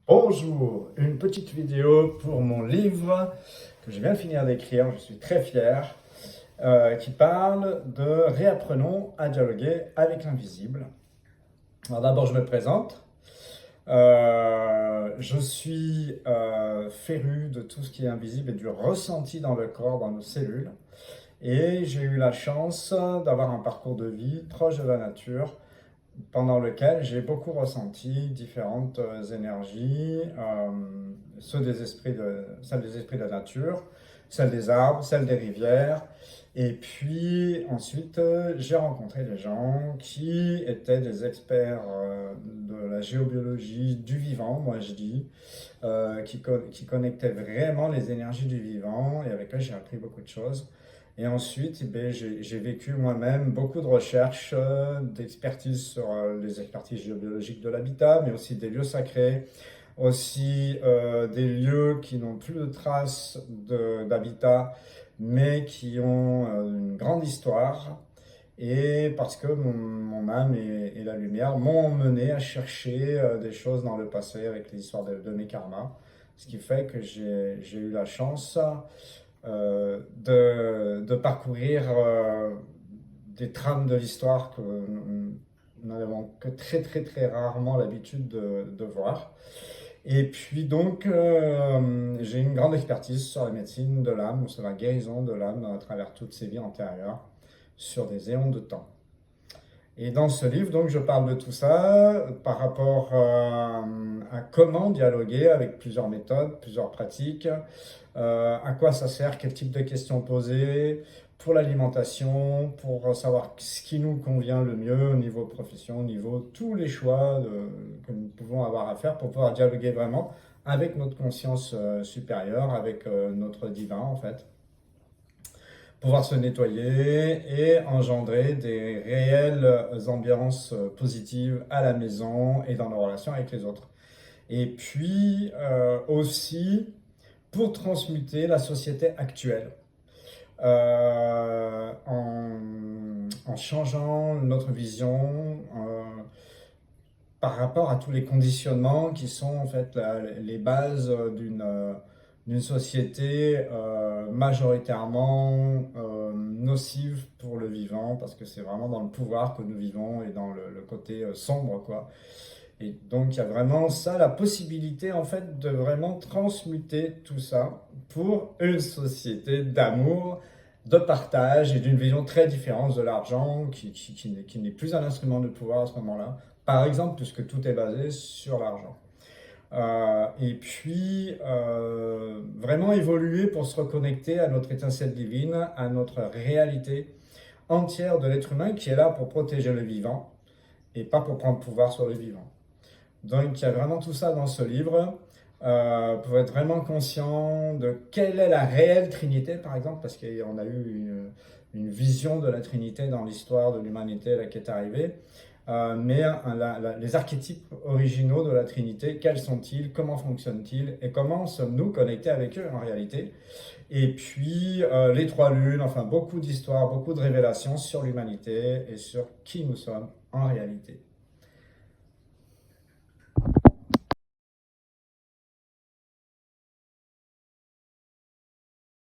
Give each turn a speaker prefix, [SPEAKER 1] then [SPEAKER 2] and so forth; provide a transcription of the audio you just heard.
[SPEAKER 1] Bonjour, une petite vidéo pour mon livre que je viens de finir d'écrire, je suis très fier, qui parle de réapprenons à dialoguer avec l'invisible. Alors d'abord je me présente. Je suis féru de tout ce qui est invisible et du ressenti dans le corps, dans nos cellules. Et j'ai eu la chance d'avoir un parcours de vie proche de la nature, pendant lequel j'ai beaucoup ressenti différentes énergies, celles des esprits de la nature, celles des arbres, celles des rivières. Et puis ensuite, j'ai rencontré des gens qui étaient des experts de la géobiologie du vivant, moi je dis, qui connectaient vraiment les énergies du vivant et avec eux j'ai appris beaucoup de choses. Et ensuite, j'ai vécu moi-même beaucoup de recherches, d'expertise sur les expertises géobiologiques de l'habitat, mais aussi des lieux sacrés, aussi des lieux qui n'ont plus de traces d'habitat, mais qui ont une grande histoire. Et parce que mon âme et la lumière m'ont emmené à chercher des choses dans le passé avec les histoires de mes karmas. Ce qui fait que j'ai eu la chance de parcourir des trames de l'histoire que nous n'avons que très rarement l'habitude de voir. Et puis donc, j'ai une grande expertise sur la médecine de l'âme, ou sur la guérison de l'âme à travers toutes ses vies antérieures, sur des éons de temps. Et dans ce livre, donc, je parle de tout ça par rapport à comment dialoguer avec plusieurs méthodes, plusieurs pratiques, à quoi ça sert, quel type de questions poser pour l'alimentation, pour savoir ce qui nous convient le mieux au niveau profession, au niveau tous les choix que nous pouvons avoir à faire pour pouvoir dialoguer vraiment avec notre conscience supérieure, avec notre divin en fait. Pouvoir se nettoyer et engendrer des réelles ambiances positives à la maison et dans nos relations avec les autres. Et puis aussi pour transmuter la société actuelle en changeant notre vision par rapport à tous les conditionnements qui sont en fait les bases d'une société majoritairement nocive pour le vivant, parce que c'est vraiment dans le pouvoir que nous vivons et dans le côté sombre, quoi. Et donc il y a vraiment ça, la possibilité en fait de vraiment transmuter tout ça pour une société d'amour, de partage et d'une vision très différente de l'argent qui n'est plus un instrument de pouvoir à ce moment-là. Par exemple, puisque tout est basé sur l'argent. Et puis, vraiment évoluer pour se reconnecter à notre étincelle divine, à notre réalité entière de l'être humain qui est là pour protéger le vivant et pas pour prendre pouvoir sur le vivant. Donc, il y a vraiment tout ça dans ce livre pour être vraiment conscient de quelle est la réelle Trinité, par exemple, parce qu'on a eu une vision de la Trinité dans l'histoire de l'humanité là, qui est arrivée. Mais les archétypes originaux de la Trinité, quels sont-ils, comment fonctionnent-ils et comment sommes-nous connectés avec eux en réalité? Et puis les trois lunes, enfin beaucoup d'histoires, beaucoup de révélations sur l'humanité et sur qui nous sommes en réalité.